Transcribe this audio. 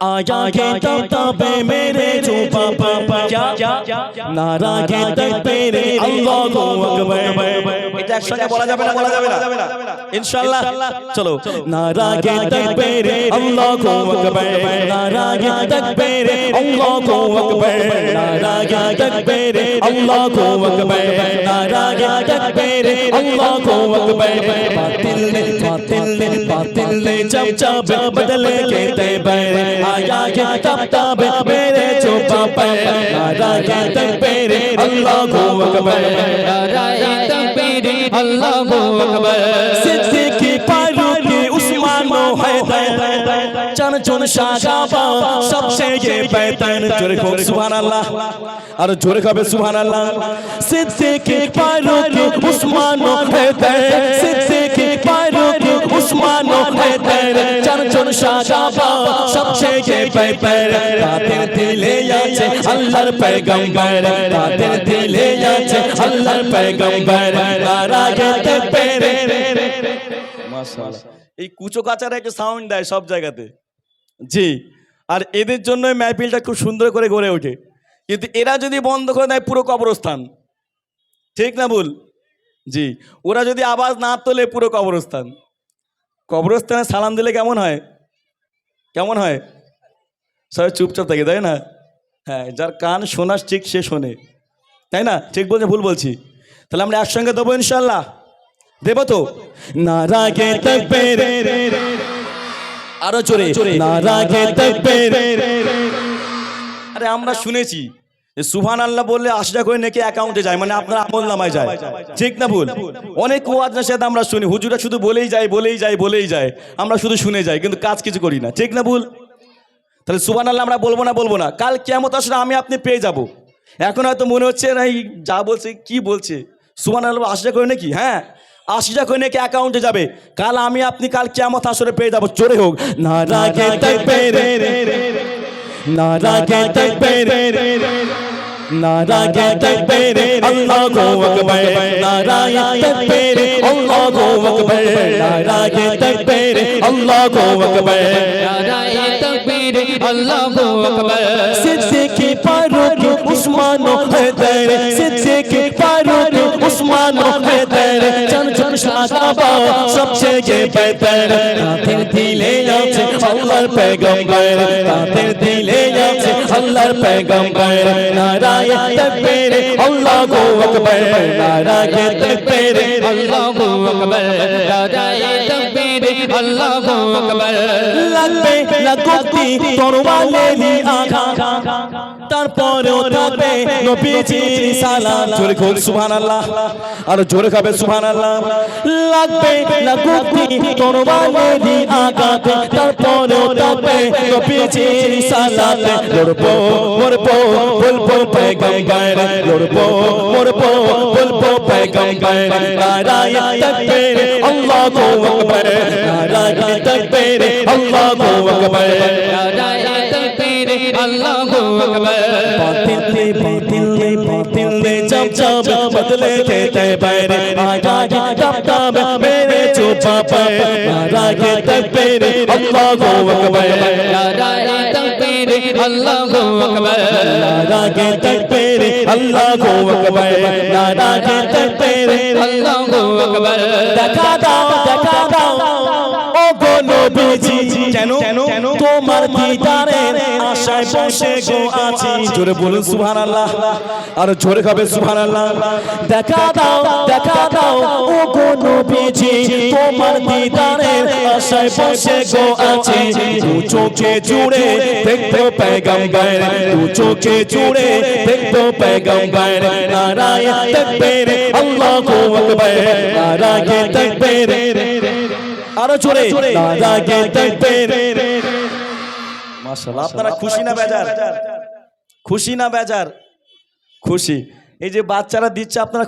आया के तबे मेरे जो पापा क्या नारा के तकबीर अल्लाहु अकबर এটা একসঙ্গে বলা যাবে না ইনশাআল্লাহ চলো नारा के तकबीर अल्लाहु अकबर नारा के तकबीर अल्लाहु अकबर नारा के तकबीर अल्लाहु अकबर नारा के तकबीर अल्लाहु अकबर बातिल ने जब बदले के तैबर आया के तब मेरे जो पापा नारा के तकबीर अल्लाहु अकबर नारा के तकबीर अल्लाहु अकबर सिद्दीकी फारूकी उस्मान हैदर चन साहाबा सबसे ये बेहतर जोरे को सुभान अल्लाह और जोरे का सुभान अल्लाह सिद्दीकी फारूकी उस्मान हैदर सिद्दीकी फारूकी उस्मान हैदर चन साहाबा सबसे ये बेहतर ताদের দিলে আছে আল্লাহর পয়গম্বর তাদের দিলে আছে আল্লাহর পয়গম্বর নারায়ে তাকবীর মাশাআল্লাহ এই কুচো কাচারা একটা সাউন্ড দেয় সব জায়গাতে জি আর এদের জন্য মাহফিলটা খুব সুন্দর করে গড়ে ওঠে কিন্তু এরা যদি বন্ধ করে দেয় পুরো কবরস্থান ঠিক না ভুল জি ওরা যদি আওয়াজ না তোলে পুরো কবরস্থান কবরস্থানে সালাম দিলে কেমন হয় সবাই চুপচাপ থাকে তাই না হ্যাঁ যার কান শোনার ঠিক সে শোনে তাই না ঠিক বলছে ভুল বলছি তাহলে আমরা একসঙ্গে দেবো ইনশাআল্লাহ দেব তো নারা কে তাকবীর আরো জোরে নারা কে তাকবীর আরে আমরা শুনেছি সুবহানাল্লাহ বললে 80 টাকা করে নাকি অ্যাকাউন্টে যায় মানে আপনার আমলনামায় যায় ঠিক না ভুল অনেক ওয়াজ নসিহত আমরা শুনি হুজুরা শুধু বলেই যায় আমরা শুধু শুনে যাই কিন্তু কাজ কিছু করি না ঠিক না ভুল তাহলে সুবহানাল্লাহ আমরা বলবো না কাল কিয়ামত আসলে আমি আপনি পেয়ে যাব এখন হয়তো মনে হচ্ছে না এই যা বলছে কি বলছে সুবহানাল্লাহ 80 টাকা করে নাকি হ্যাঁ 80 টাকা করে নাকি অ্যাকাউন্টে যাবে কাল আমি আপনি কাল কিয়ামত আসলে পেয়ে যাব জোরে হোক নারা কে তাকবীর नारा के तकबीर नारा के तकबीर अल्लाहु अकबर नारा के तकबीर अल्लाहु अकबर नारा के तकबीर अल्लाहु अकबर नारा के तकबीर अल्लाहु अकबर सिद्दीकी फारूकी उस्मान हैदर सिद्दीकी फारूकी उस्मान हैदर चन साहाबा सबसे ये बेहतर ताদের দিলে আছে আল্লাহর পয়গম্বর তাদের দিলে আছে আল্লাহর পয়গম্বর নারায়ে তাকবীর আল্লাহু আকবার নারায়ে তাকবীর আল্লাহু আকবার নারায়ে তাকবীর আল্লাহু আকবার লাগবে লাগতি তরওয়ালে আঘা তারপরেও থাকবে নবীজির সালাম জোরে বল সুবহানাল্লাহ আর জোরে খাবে সুবহানাল্লাহ লাগবে লাগতি তরওয়ালে আঘাত তারপরেও থাকবে নবীজির সালাম লড়বো বলবো পয়গম্বর লড়বো বলবো পয়গম্বর নারায়ে তাকবীর আল্লাহু আকবার নারায়ে তাকবীর আল্লাহু আকবার নারায়ে তাকবীর আল্লাহু আকবার बातिल ने जब बदले के तैबर आया के तब मेरे जो पापा नारा के तकबीर अल्लाहु अकबर नारा के तकबीर अल्लाहु अकबर नारा के तकबीर अल्लाहु अकबर नारा के तकबीर अल्लाहु अकबर দেখা দাও ও গো নবীজি কেন তোমার দিদারের আশায় বসে গো আছি জোরে বলুন সুবহানাল্লাহ আর জোরে খাবে সুবহানাল্লাহ দেখা দাও ও গো নবীজি তোমার দিদারের আশায় বসে গো আছি দু চোখে জুড়ে দেখবো পয়গম্বর দু চোখে জুড়ে দেখবো পয়গম্বর নারায়ে তাকবীর আল্লাহু আকবার নারায়ে তাকবীর আরো জোরে নারায়ে তাকবীর মাশাআল্লাহ আপনারা খুশি না বেজার খুশি এই যে বাচ্চারা দিচ্ছে আপনারা